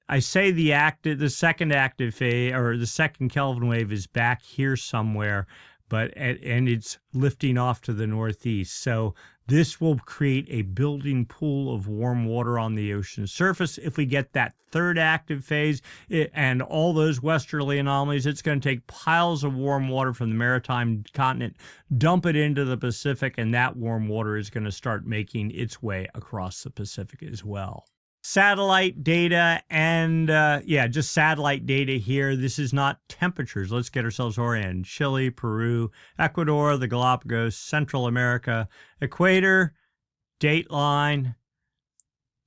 Speaker 1: I say the second active phase, or the second Kelvin wave, is back here somewhere, and it's lifting off to the northeast. So this will create a building pool of warm water on the ocean surface. If we get that third active phase and all those westerly anomalies, it's going to take piles of warm water from the maritime continent, dump it into the Pacific, and that warm water is going to start making its way across the Pacific as well. Satellite data and, just satellite data here. This is not temperatures. Let's get ourselves oriented. Chile, Peru, Ecuador, the Galapagos, Central America, equator, dateline,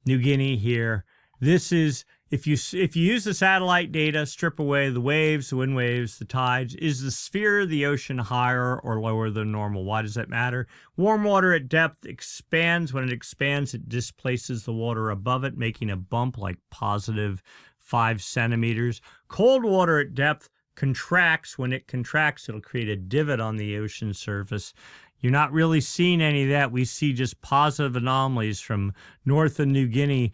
Speaker 1: New Guinea here. This is, if you use the satellite data, strip away the waves, the wind waves, the tides, is the sphere of the ocean higher or lower than normal? Why does that matter? Warm water at depth expands. When it expands, it displaces the water above it, making a bump like positive 5 centimeters. Cold water at depth contracts. When it contracts, it'll create a divot on the ocean surface. You're not really seeing any of that. We see just positive anomalies from north of New Guinea,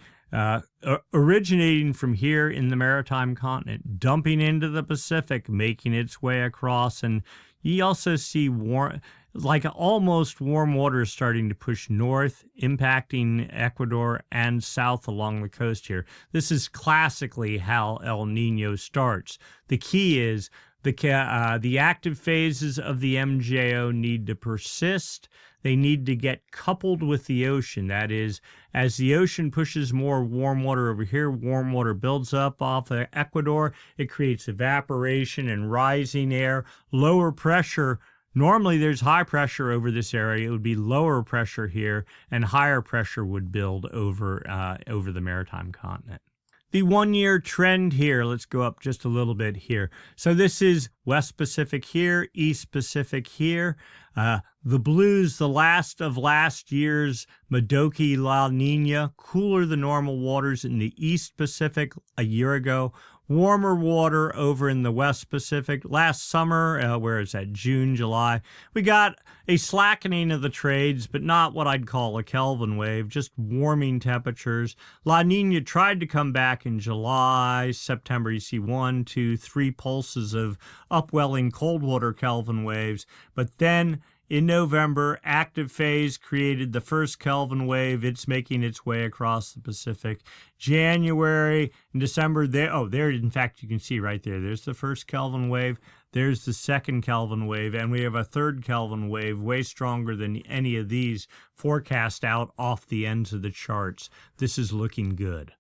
Speaker 1: originating from here in the maritime continent, dumping into the Pacific, making its way across. And you also see almost warm water starting to push north, impacting Ecuador and south along the coast here. This is classically how El Nino starts. The key is the active phases of the MJO need to persist. They need to get coupled with the ocean. That is, as the ocean pushes more warm water over here, warm water builds up off of Ecuador. It creates evaporation and rising air, lower pressure. Normally, there's high pressure over this area. It would be lower pressure here, and higher pressure would build over the maritime continent. The 1-year trend here, let's go up just a little bit here. So this is West Pacific here, East Pacific here. The blues, the last of last year's Modoki La Nina, cooler than normal waters in the East Pacific a year ago. Warmer water over in the West Pacific. Last summer, where is that, June, July, we got a slackening of the trades, but not what I'd call a Kelvin wave, just warming temperatures. La Nina tried to come back in July, September. You see 1, 2, 3 pulses of upwelling cold water Kelvin waves, but then in November, active phase created the first Kelvin wave. It's making its way across the Pacific. January and December, there, in fact, you can see right there. There's the first Kelvin wave. There's the second Kelvin wave. And we have a third Kelvin wave, way stronger than any of these forecast out off the ends of the charts. This is looking good.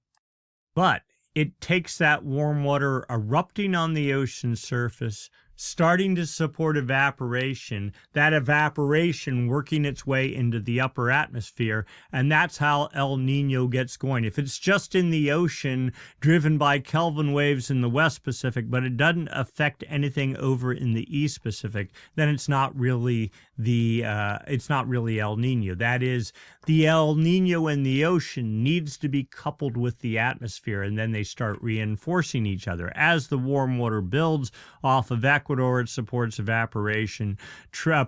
Speaker 1: But it takes that warm water erupting on the ocean surface, starting to support evaporation, that evaporation working its way into the upper atmosphere, and that's how El Nino gets going. If it's just in the ocean, driven by Kelvin waves in the West Pacific, but it doesn't affect anything over in the East Pacific, then it's not really El Nino. That is, the El Nino in the ocean needs to be coupled with the atmosphere, and then they start reinforcing each other. As the warm water builds off of Ecuador, it supports evaporation,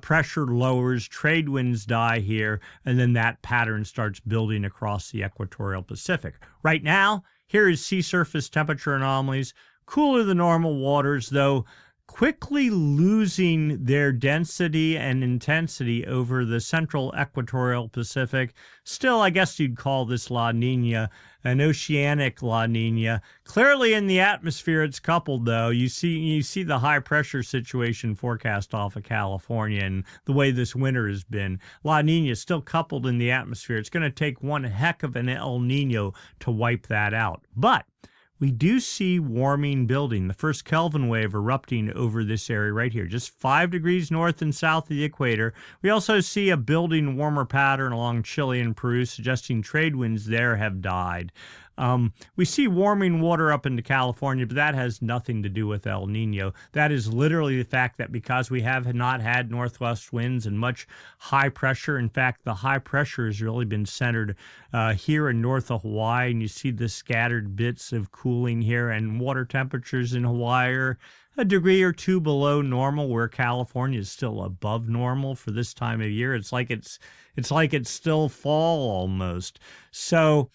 Speaker 1: pressure lowers, trade winds die here, and then that pattern starts building across the equatorial Pacific. Right now, here is sea surface temperature anomalies, cooler than normal waters, though quickly losing their density and intensity over the central equatorial Pacific. Still, I guess you'd call this La Nina an oceanic La Nina. Clearly in the atmosphere it's coupled, though. You see the high pressure situation forecast off of California and the way this winter has been. La Nina is still coupled in the atmosphere. It's going to take one heck of an El Nino to wipe that out. But we do see warming building, the first Kelvin wave erupting over this area right here, just 5 degrees north and south of the equator. We also see a building warmer pattern along Chile and Peru, suggesting trade winds there have died. We see warming water up into California, but that has nothing to do with El Nino. That is literally the fact that because we have not had northwest winds and much high pressure, in fact, the high pressure has really been centered here in north of Hawaii, and you see the scattered bits of cooling here, and water temperatures in Hawaii are a degree or two below normal, where California is still above normal for this time of year. It's like it's still fall almost. So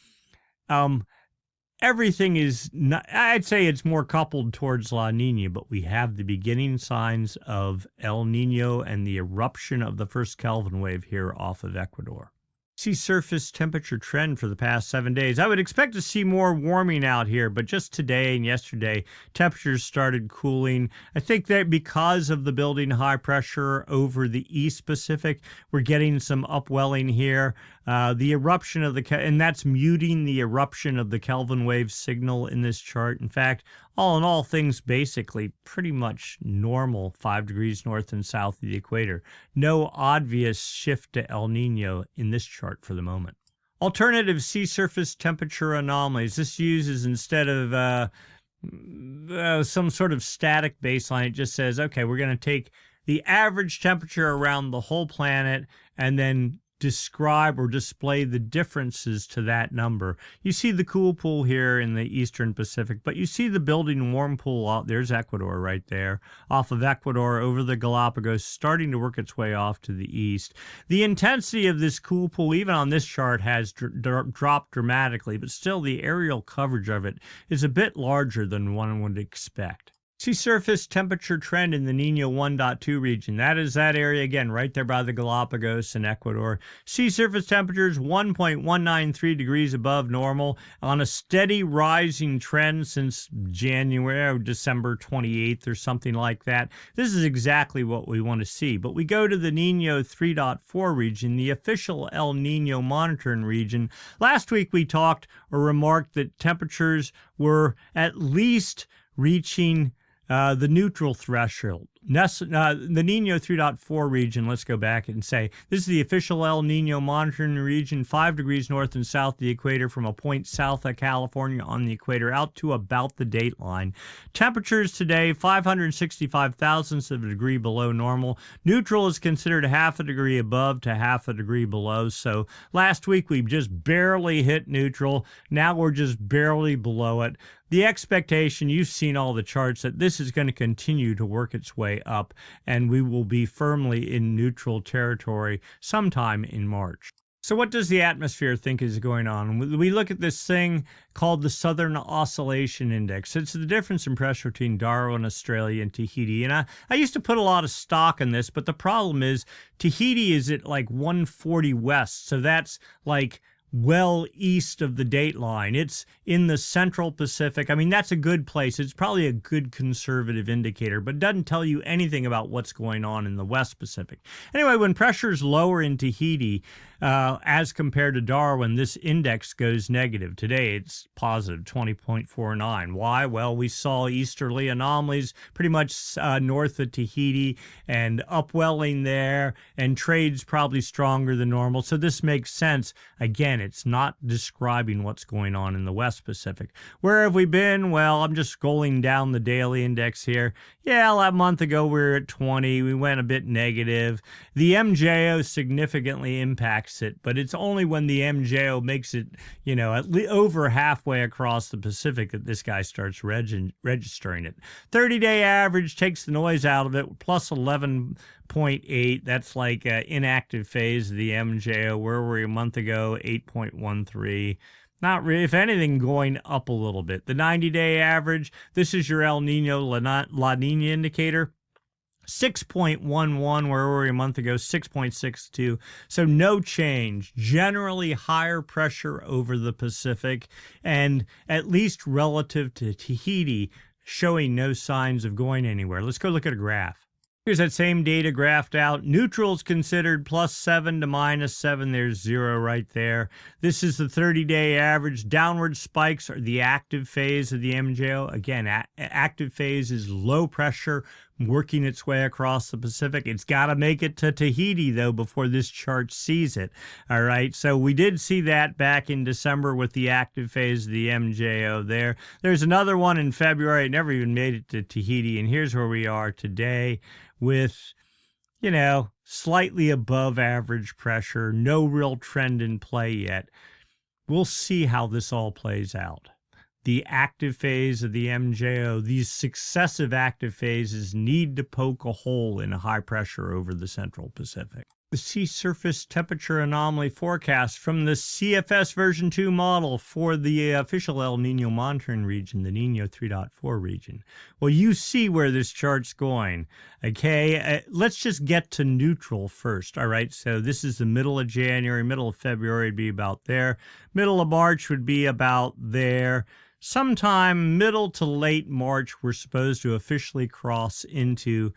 Speaker 1: everything is not, I'd say it's more coupled towards La Nina, but we have the beginning signs of El Nino and the eruption of the first Kelvin wave here off of Ecuador. Sea surface temperature trend for the past 7 days. I would expect to see more warming out here, but just today and yesterday, temperatures started cooling. I think that because of the building high pressure over the East Pacific, we're getting some upwelling here. The eruption of and that's muting the eruption of the Kelvin wave signal in this chart. In fact, all in all, things basically pretty much normal 5 degrees north and south of the equator. No obvious shift to El Nino in this chart for the moment. Alternative sea surface temperature anomalies. This uses, instead of some sort of static baseline, it just says, okay, we're going to take the average temperature around the whole planet and then describe or display the differences to that number. You see the cool pool here in the eastern Pacific, but you see the building warm pool out there's Ecuador right there, off of Ecuador over the Galapagos, starting to work its way off to the east. The intensity of this cool pool, even on this chart, has dropped dramatically, but still the aerial coverage of it is a bit larger than one would expect. Sea surface temperature trend in the Nino 1.2 region. That is that area again, right there by the Galapagos and Ecuador. Sea surface temperatures 1.193 degrees above normal on a steady rising trend since January or December 28th or something like that. This is exactly what we want to see. But we go to the Nino 3.4 region, the official El Nino monitoring region. Last week we talked or remarked that temperatures were at least reaching the neutral threshold. The Nino 3.4 region, let's go back and say, this is the official El Nino monitoring region, 5 degrees north and south of the equator, from a point south of California on the equator out to about the date line. Temperatures today, 565 thousandths of a degree below normal. Neutral is considered half a degree above to half a degree below. So last week we just barely hit neutral. Now we're just barely below it. The expectation, you've seen all the charts, that this is going to continue to work its way up, and we will be firmly in neutral territory sometime in March. So what does the atmosphere think is going on? We look at this thing called the Southern Oscillation Index. It's the difference in pressure between Darwin, Australia, and Tahiti. And I used to put a lot of stock in this, but the problem is Tahiti is at like 140 west, so that's like well east of the date line. It's in the central Pacific. I mean, that's a good place. It's probably a good conservative indicator, but it doesn't tell you anything about what's going on in the West Pacific. Anyway, when pressure's lower in Tahiti, as compared to Darwin, this index goes negative. Today, it's positive 20.49. Why? Well, we saw easterly anomalies pretty much north of Tahiti and upwelling there, and trade's probably stronger than normal. So this makes sense. Again, it's not describing what's going on in the West Pacific. Where have we been? Well, I'm just scrolling down the daily index here. Yeah, a month ago we were at 20. We went a bit negative. The MJO significantly impacts it, but it's only when the MJO makes it, at least over halfway across the Pacific that this guy starts registering it. 30-day average takes the noise out of it, plus 11.8. That's like inactive phase of the MJO. Where were we a month ago? 8.13. Not really, if anything, going up a little bit. The 90-day average, this is your El Nino La Nina indicator. 6.11, where were we a month ago? 6.62. So no change. Generally higher pressure over the Pacific, and at least relative to Tahiti, showing no signs of going anywhere. Let's go look at a graph. Here's that same data graphed out. Neutral's considered +7 to -7. There's 0 right there. This is the 30-day average. Downward spikes are the active phase of the MJO. Again, active phase is low pressure working its way across the Pacific. It's got to make it to Tahiti, though, before this chart sees it. All right, so we did see that back in December with the active phase of the MJO there. There's another one in February. It never even made it to Tahiti, and here's where we are today with, you know, slightly above average pressure, no real trend in play yet. We'll see how this all plays out. The active phase of the MJO, these successive active phases need to poke a hole in a high pressure over the Central Pacific. The sea surface temperature anomaly forecast from the CFS version 2 model for the official El Nino monitoring region, the Nino 3.4 region. Well, you see where this chart's going. Okay, let's just get to neutral first. All right, so this is the middle of January, middle of February would be about there. Middle of March would be about there. Sometime middle to late March, we're supposed to officially cross into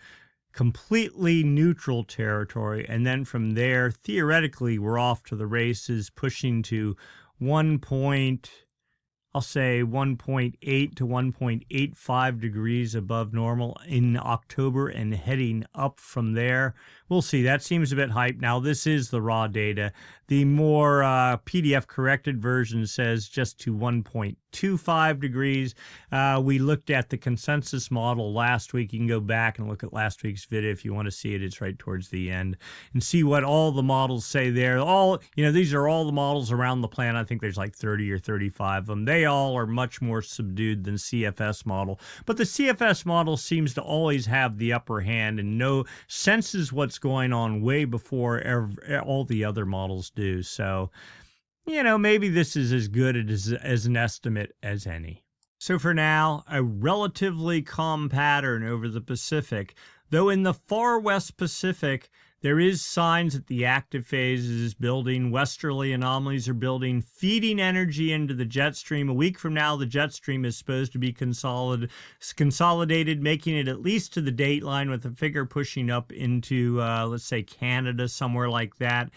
Speaker 1: completely neutral territory. And then from there, theoretically, we're off to the races, pushing to 1.8 to 1.85 degrees above normal in October and heading up from there. We'll see. That seems a bit hype. Now, this is the raw data. The more PDF corrected version says just to 1.25 degrees. We looked at the consensus model last week. You can go back and look at last week's video if you want to see it. It's right towards the end, and see what all the models say there. All, you know, these are all the models around the planet. I think there's like 30 or 35 of them. They all are much more subdued than CFS model, but the CFS model seems to always have the upper hand and senses what's going on way before all the other models do. So, you know, maybe this is as good as an estimate as any. So for now, a relatively calm pattern over the Pacific, though in the far west Pacific, there is signs that the active phase is building. Westerly anomalies are building, feeding energy into the jet stream. A week from now, the jet stream is supposed to be consolidated, making it at least to the date line, with a figure pushing up into, let's say, Canada, somewhere like that.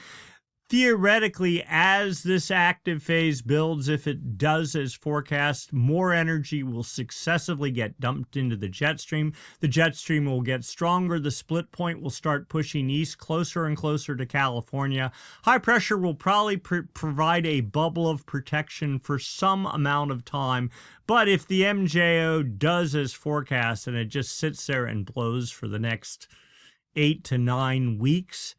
Speaker 1: Theoretically, as this active phase builds, if it does as forecast, more energy will successively get dumped into the jet stream. The jet stream will get stronger. The split point will start pushing east, closer and closer to California. High pressure will probably provide a bubble of protection for some amount of time. But if the MJO does as forecast and it just sits there and blows for the next 8 to 9 weeks,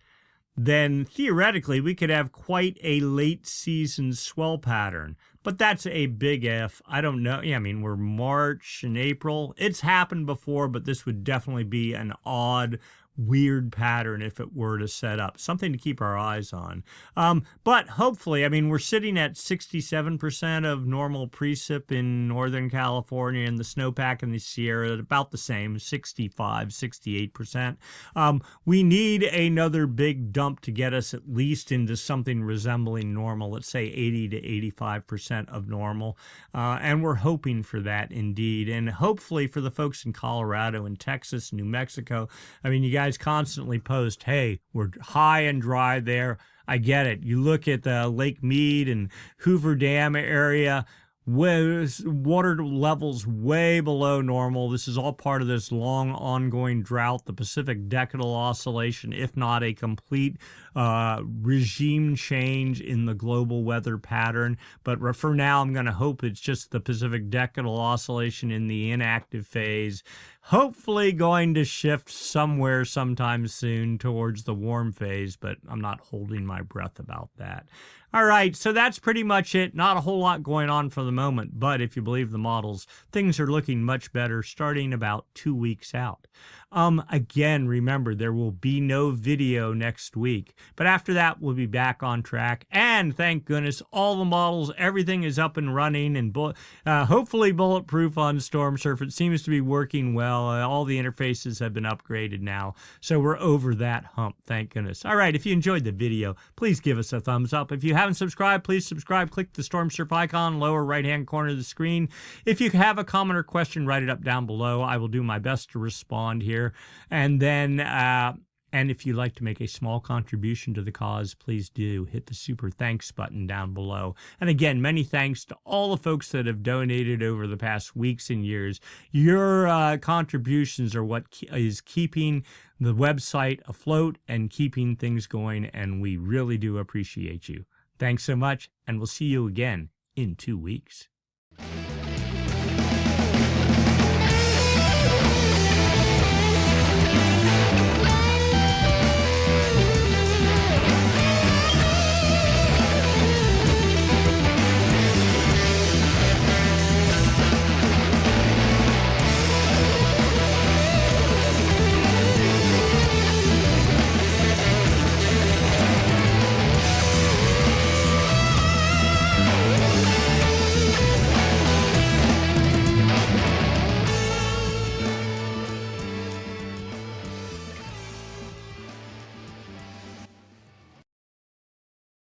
Speaker 1: then theoretically we could have quite a late season swell pattern. But that's a big if. I don't know. Yeah, I mean, we're March and April. It's happened before, but this would definitely be an odd, weird pattern if it were to set up. Something to keep our eyes on. But hopefully, I mean, we're sitting at 67% of normal precip in Northern California, and the snowpack in the Sierra about the same, 65, 68%. We need another big dump to get us at least into something resembling normal, let's say 80 to 85% of normal. And we're hoping for that indeed. And hopefully for the folks in Colorado and Texas, New Mexico, I mean, you guys constantly post, hey, we're high and dry there. I get it. You look at the Lake Mead and Hoover Dam area, water levels way below normal. This is all part of this long ongoing drought, the Pacific Decadal Oscillation, if not a complete regime change in the global weather pattern. But for now, I'm going to hope it's just the Pacific Decadal Oscillation in the inactive phase, hopefully going to shift somewhere sometime soon towards the warm phase, but I'm not holding my breath about that. All right, so that's pretty much it. Not a whole lot going on for the moment, but if you believe the models, things are looking much better starting about 2 weeks out. Again, remember, there will be no video next week, but after that, we'll be back on track. And thank goodness, all the models, everything is up and running and hopefully bulletproof on Stormsurf. It seems to be working well. All the interfaces have been upgraded now, so we're over that hump, thank goodness. All right, if you enjoyed the video, please give us a thumbs up. If you haven't subscribed, please subscribe. Click the Stormsurf icon, lower right-hand corner of the screen. If you have a comment or question, write it up down below. I will do my best to respond here. And then And if you'd like to make a small contribution to the cause, please do hit the super thanks button down below. And again, many thanks to all the folks that have donated over the past weeks and years. Your contributions are what is keeping the website afloat and keeping things going, and we really do appreciate you. Thanks so much, and we'll see you again in 2 weeks.